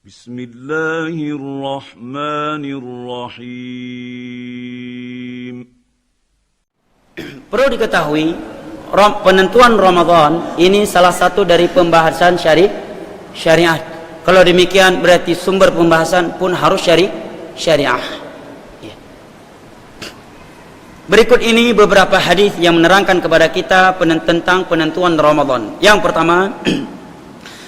Bismillahirrahmanirrahim. Perlu diketahui, penentuan Ramadan ini salah satu dari pembahasan syariat. Kalau demikian berarti sumber pembahasan pun harus syariah. Berikut ini beberapa hadis yang menerangkan kepada kita tentang penentuan Ramadan. Yang pertama,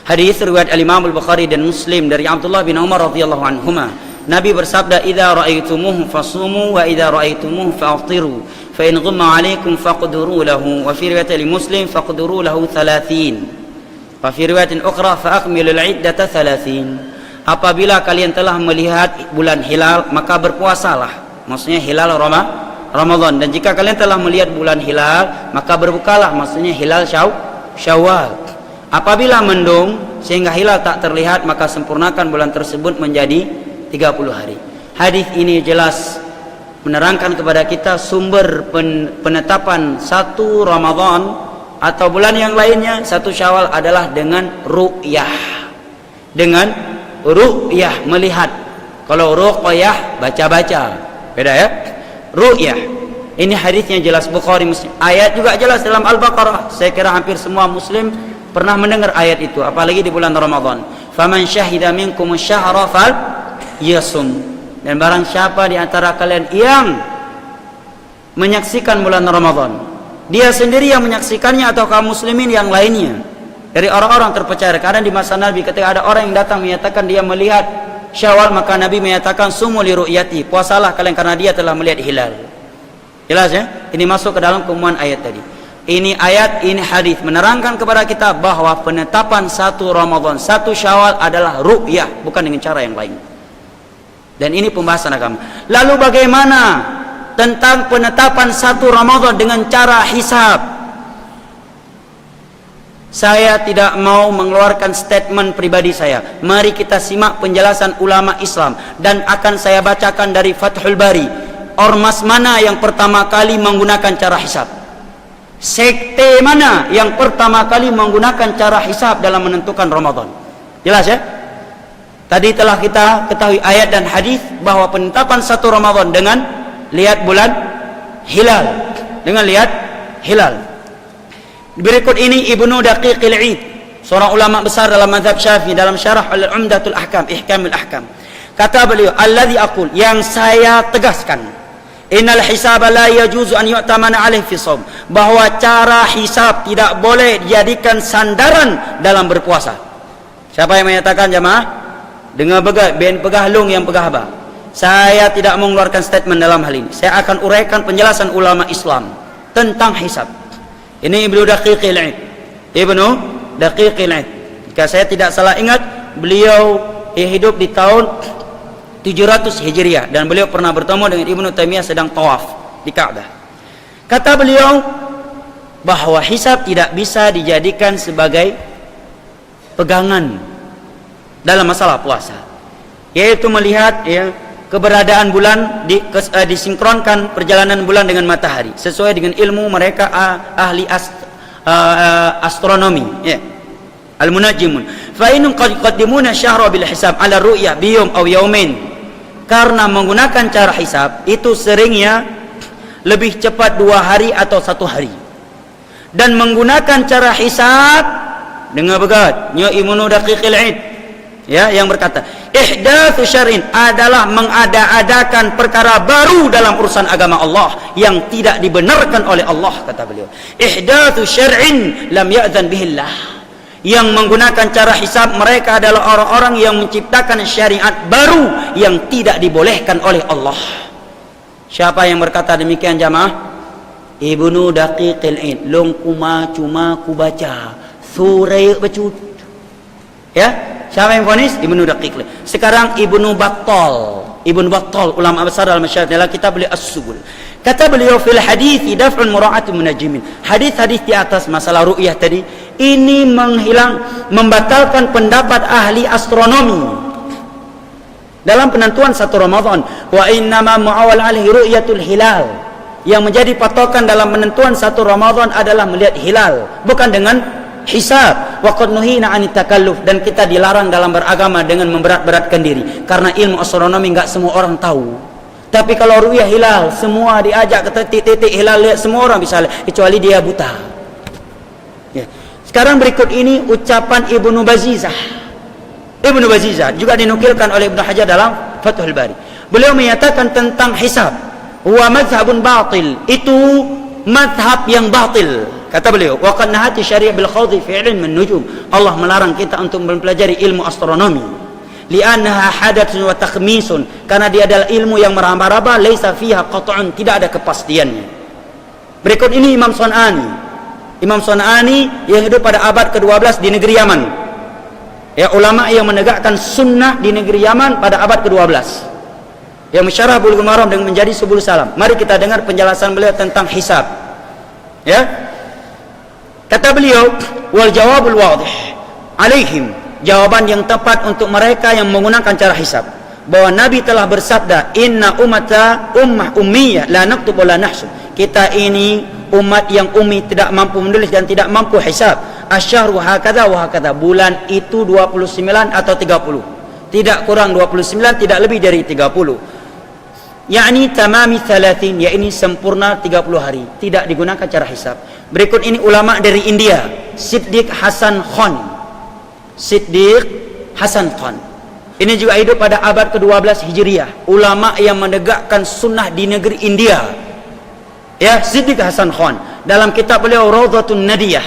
hadis riwayat Al-Imam Al-Bukhari dan Muslim dari Abdullah bin Umar radhiyallahu anhuma. Nabi bersabda, "Idza ra'aitumuhu fasumu wa idza ra'aitumuhu fa'tiru, fa in ghumma 'alaikum faqduru lahu." Wa fi riwayat Muslim faqduru lahu 30. Wa fi riwayatin ukhra fa akmilul 'iddata 30. Apabila kalian telah melihat bulan hilal, maka berpuasalah. Maksudnya hilal Ramadan. Dan jika kalian telah melihat bulan hilal, maka berbukalah. Maksudnya hilal Syawal. Apabila mendung sehingga hilal tak terlihat, maka sempurnakan bulan tersebut menjadi 30 hari. Hadis ini jelas menerangkan kepada kita sumber penetapan satu Ramadan atau bulan yang lainnya, satu Syawal adalah dengan ru'yah. Dengan ru'yah, melihat. Kalau ruqyah baca-baca, beda ya. Ru'yah. Ini hadisnya jelas, Bukhari Muslim. Ayat juga jelas dalam Al-Baqarah. Saya kira hampir semua muslim pernah mendengar ayat itu, apalagi di bulan Ramadan. Faman syahida minkum asyhara fal yasum. Dan barang siapa di antara kalian yang menyaksikan bulan Ramadan, dia sendiri yang menyaksikannya atau kaum muslimin yang lainnya dari orang-orang terpercaya. Karena di masa Nabi ketika ada orang yang datang menyatakan dia melihat Syawal, maka Nabi menyatakan sumu li ru'yati, puasalah kalian karena dia telah melihat hilal. Jelas ya? Ini masuk ke dalam keumuman ayat tadi. Ini ayat, ini hadis menerangkan kepada kita bahwa penetapan satu Ramadan, satu Syawal adalah ru'yah, bukan dengan cara yang lain. Dan ini pembahasan agama. Lalu bagaimana tentang penetapan satu Ramadan dengan cara hisab? Saya tidak mau mengeluarkan statement pribadi saya. Mari kita simak penjelasan ulama Islam, dan akan saya bacakan dari Fathul Bari. Ormas mana yang pertama kali menggunakan cara hisab? Sekte mana yang pertama kali menggunakan cara hisab dalam menentukan Ramadan? Jelas ya? Tadi telah kita ketahui ayat dan hadis bahwa penetapan satu Ramadan dengan lihat bulan hilal. Dengan lihat hilal. Berikut ini Ibnu Daqiqil 'Id, seorang ulama besar dalam mazhab Syafi'i, dalam syarah Al-Umdatul Ahkam, Ihkamul Ahkam. Kata beliau, "Alladzi aqul," yang saya tegaskan, "Innal hisaba la yajuzu an yu'tamana 'alaihi fi shaum," bahwa cara hisab tidak boleh dijadikan sandaran dalam berpuasa. Siapa yang menyatakan jamaah? Dengan pegah lung yang pegah abah. Saya tidak mengeluarkan statement dalam hal ini. Saya akan uraikan penjelasan ulama Islam tentang hisab. Ini Ibnu Daqiqil 'Id. Ibnu Daqiqil 'Id. Jika saya tidak salah ingat, beliau hidup di tahun 700 Hijriah dan beliau pernah bertemu dengan Ibnu Taimiyah sedang tawaf di Ka'bah. Kata beliau bahwa hisab tidak bisa dijadikan sebagai pegangan dalam masalah puasa, yaitu melihat ya keberadaan bulan, disinkronkan perjalanan bulan dengan matahari sesuai dengan ilmu mereka ahli astronomi ya, al-munajjimun. Fa innahum qad yuqaddimuna syahra bil hisab ala ru'ya bi yawm aw yawmin. Karena menggunakan cara hisab itu seringnya lebih cepat 2 hari atau 1 hari. Dan menggunakan cara hisab dengan begat, nya Ibnu Daqiqil 'Id ya, yang berkata ihdatsu syar'in adalah mengada-adakan perkara baru dalam urusan agama Allah yang tidak dibenarkan oleh Allah, kata beliau. Ihdatsu syar'in lam ya'zan bihillah. Yang menggunakan cara hisab mereka adalah orang-orang yang menciptakan syariat baru yang tidak dibolehkan oleh Allah. Siapa yang berkata demikian jamaah? Ibnu Daqiqil 'Id. Long kuma cuma ku baca surah becut ya. Siapa yang vonis? Ibnu Daqiqil. Sekarang Ibnu Battal, ulama besar dalam masyarakat, dalam kitab beliau As-Subul. Kata beliau fil hadits daf'un mura'atul munajjimin. Hadis-hadis di atas masalah ru'yah tadi ini membatalkan pendapat ahli astronomi dalam penentuan satu Ramadan. Wa innama mu'awwal alaihi ru'yatul hilal. Yang menjadi patokan dalam penentuan satu Ramadan adalah melihat hilal, bukan dengan hisab. Wa qad nuhina 'anit takalluf, dan kita dilarang dalam beragama dengan memberat-beratkan diri, karena ilmu astronomi enggak semua orang tahu. Tapi kalau ru'yah hilal, semua diajak ke titik-titik hilal, lihat, semua orang bisa lihat, kecuali dia buta. Ya. Sekarang berikut ini ucapan Ibnu Bazizah. Ibnu Bazizah juga dinukilkan oleh Ibnu Hajar dalam Fathul Bari. Beliau menyatakan tentang hisab, wa madhhabun batil, itu madhab yang batil. Kata beliau, wa qad nahati syariah bil khawdi fi ilm an-nujum. Allah melarang kita untuk mempelajari ilmu astronomi. Li'annaha hadatsun wa takhmisun, karena dia adalah ilmu yang meraba-raba, laisa fiha qat'un, tidak ada kepastiannya. Berikut ini Imam Sun'ani. Imam Sun'ani yang hidup pada abad ke-12 di negeri Yaman. Ya, ulama yang menegakkan sunnah di negeri Yaman pada abad ke-12. Yang mensyarah Bulughul Maram dengan menjadi Subul Salam. Mari kita dengar penjelasan beliau tentang hisab. Ya. Kata beliau, wal jawabul wadih alaihim, jawaban yang tepat untuk mereka yang menggunakan cara hisab, bahwa Nabi telah bersabda, inna ummata ummah ummiyah la naktub wa la nahsub. Kita ini umat yang ummi, tidak mampu menulis dan tidak mampu hisab. Asyahru hakadha wa hakadha, bulan itu 29 atau 30, tidak kurang 29, tidak lebih dari 30. yakni tamami 30, yakni sempurna 30 hari, tidak digunakan cara hisab. Berikut ini ulama dari India, Siddiq Hasan Khan. Siddiq Hasan Khan ini juga hidup pada abad ke-12 Hijriah, ulama yang menegakkan sunnah di negeri India. Ya, Siddiq Hasan Khan dalam kitab beliau Rawdatun Nadiyah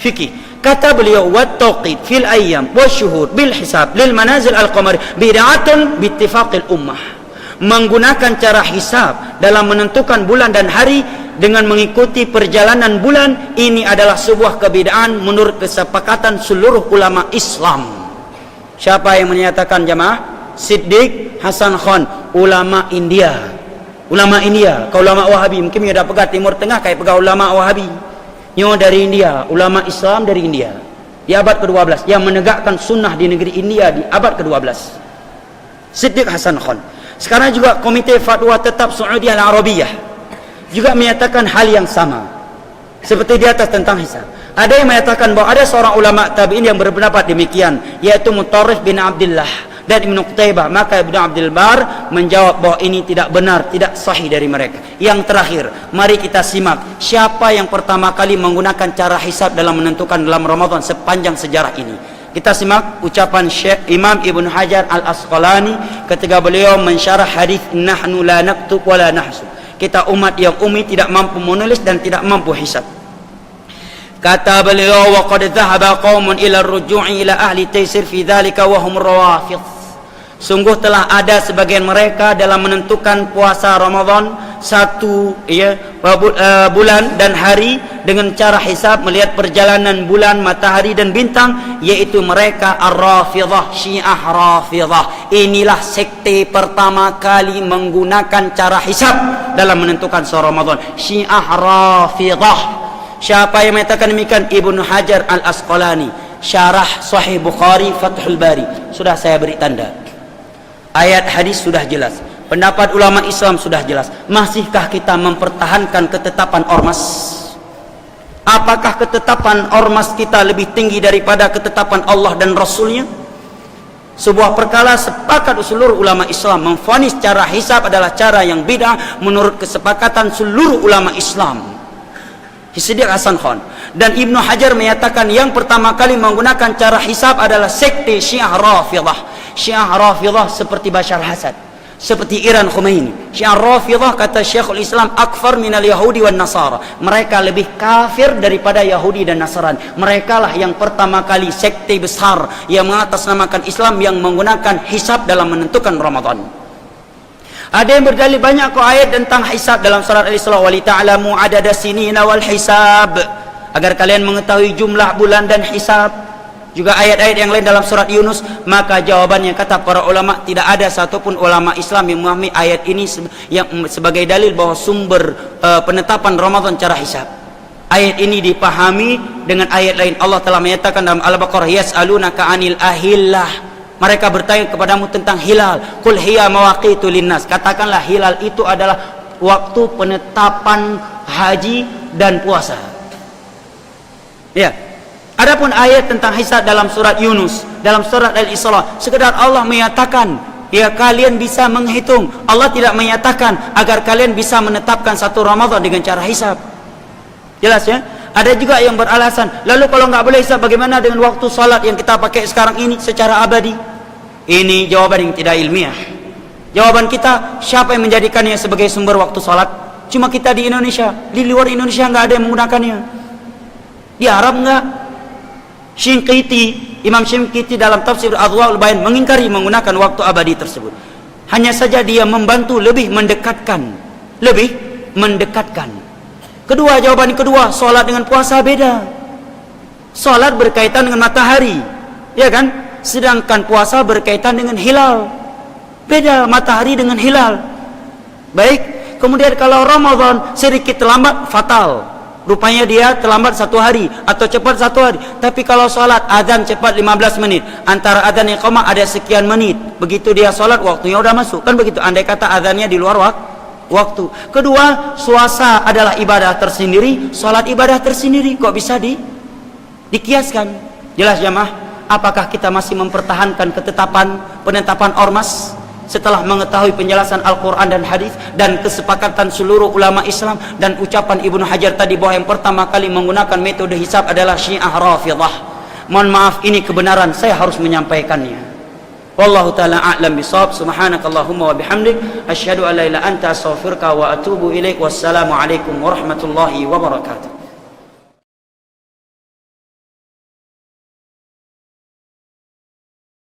fikih, kata beliau, wat tawqid fil ayyam wasyuhur bil hisab lil manazil al qamari bid'atun bi ittifaqil ummah. Menggunakan cara hisab dalam menentukan bulan dan hari dengan mengikuti perjalanan bulan, ini adalah sebuah kebidaan menurut kesepakatan seluruh ulama Islam. Siapa yang menyatakan, jamaah? Siddiq Hasan Khan, ulama India. Ulama India, kau ulama Wahabi, mungkin ada pegang Timur Tengah kayak pegang ulama Wahabi. Nyo dari India, ulama Islam dari India. Di abad ke-12 yang menegakkan sunnah di negeri India di abad ke-12. Siddiq Hasan Khan. Sekarang juga Komite Fatwa Tetap Saudi Al-Arabiyah juga menyatakan hal yang sama seperti di atas tentang hisab. Ada yang menyatakan bahwa ada seorang ulama tabi'in yang berpendapat demikian, yaitu Mutarrif bin Abdullah dan Ibnu Qutaibah. Maka Ibnu Abdul Bar menjawab bahwa ini tidak benar, tidak sahih dari mereka. Yang terakhir, mari kita simak siapa yang pertama kali menggunakan cara hisab dalam menentukan dalam Ramadan sepanjang sejarah ini. Kita simak ucapan Syekh Imam Ibn Hajar Al-Asqalani ketika beliau mensyarah hadis nahnu la naktub wa la nahsub. Kita umat yang ummi, tidak mampu menulis dan tidak mampu hisab. Kata beliau, wa qad dhahaba qaumun ila ar-ruju'i ila ahli taysir fi dzalika wa hum rawafidh. Sungguh telah ada sebagian mereka dalam menentukan puasa Ramadan satu bulan dan hari dengan cara hisab melihat perjalanan bulan, matahari dan bintang, yaitu mereka Ar-Rafidhah, Syiah Rafidhah. Inilah sekte pertama kali menggunakan cara hisab dalam menentukan puasa Ramadan, Syiah Rafidhah. Siapa yang mengatakan demikian? Ibnu Hajar Al-Asqalani, syarah Sahih Bukhari Fathul Bari. Sudah saya beri tanda. Ayat hadis sudah jelas, pendapat ulama Islam sudah jelas. Masihkah kita mempertahankan ketetapan ormas? Apakah ketetapan ormas kita lebih tinggi daripada ketetapan Allah dan Rasulnya? Sebuah perkara sepakat seluruh ulama Islam memvonis cara hisab adalah cara yang bid'ah menurut kesepakatan seluruh ulama Islam. Siddiq Hasan Khan dan Ibnu Hajar menyatakan yang pertama kali menggunakan cara hisab adalah sekte Syiah Rafidhah. Syiah Rafidhah seperti Bashar Asad, seperti Iran Khomeini. Syiah Rafidhah, kata Syekhul Islam, akfar minal Yahudi wan Nasara. Mereka lebih kafir daripada Yahudi dan Nasrani. Mereka lah yang pertama kali sekte besar yang mengatasnamakan Islam yang menggunakan hisab dalam menentukan Ramadan. Ada yang berdalil banyak kok ayat tentang hisab dalam surat Al-Isra, wa li ta'lamu adada sinina wal hisab, agar kalian mengetahui jumlah bulan dan hisab. Juga ayat-ayat yang lain dalam surat Yunus. Maka jawabannya, kata para ulama, tidak ada satupun ulama Islam yang memahami ayat ini yang sebagai dalil bahwa sumber penetapan Ramadan cara hisab. Ayat ini dipahami dengan ayat lain. Allah telah menyatakan dalam Al-Baqarah, yas'alunaka 'anil ahillah. Mereka bertanya kepadamu tentang hilal. Qul hiya mawaqitu linnas. Katakanlah hilal itu adalah waktu penetapan haji dan puasa. Ya. Adapun ayat tentang hisab dalam surat Yunus, dalam surat Al-Isra, sekedar Allah menyatakan, ya kalian bisa menghitung. Allah tidak menyatakan agar kalian bisa menetapkan satu Ramadan dengan cara hisab. Jelas ya? Ada juga yang beralasan, lalu kalau nggak boleh hisab, bagaimana dengan waktu salat yang kita pakai sekarang ini secara abadi? Ini jawaban yang tidak ilmiah. Jawaban kita, siapa yang menjadikannya sebagai sumber waktu salat? Cuma kita di Indonesia. Di luar Indonesia nggak ada yang menggunakannya. Di Arab nggak. Imam Shinqiti dalam tafsir Adwaul Bayan mengingkari menggunakan waktu abadi tersebut. Hanya saja dia membantu lebih mendekatkan. Kedua, jawaban kedua, solat dengan puasa beda. Solat berkaitan dengan matahari, ya kan? Sedangkan puasa berkaitan dengan hilal. Beda matahari dengan hilal. Baik, kemudian kalau Ramadan sedikit terlambat, fatal. Rupanya dia terlambat 1 hari atau cepat 1 hari. Tapi kalau solat azan cepat 15 menit, antara azan yang iqamah ada sekian menit, begitu dia solat waktunya udah masuk, kan begitu. Andai kata azannya di luar waktu. Kedua, puasa adalah ibadah tersendiri, solat ibadah tersendiri. Kok bisa dikiaskan? Jelas jamaah? Apakah kita masih mempertahankan penetapan ormas setelah mengetahui penjelasan Al-Quran dan hadis dan kesepakatan seluruh ulama Islam dan ucapan Ibnu Hajar tadi bahwa yang pertama kali menggunakan metode hisab adalah Syiah Rafidhah? Mohon maaf, ini kebenaran, saya harus menyampaikannya. Wallahu ta'ala a'lam bishawab. Subhanakallahumma wa bihamdik, asyhadu an la ilaha illa anta, astaghfiruka wa atubu ilaik. Wassalamu alaikum warahmatullahi wabarakatuh.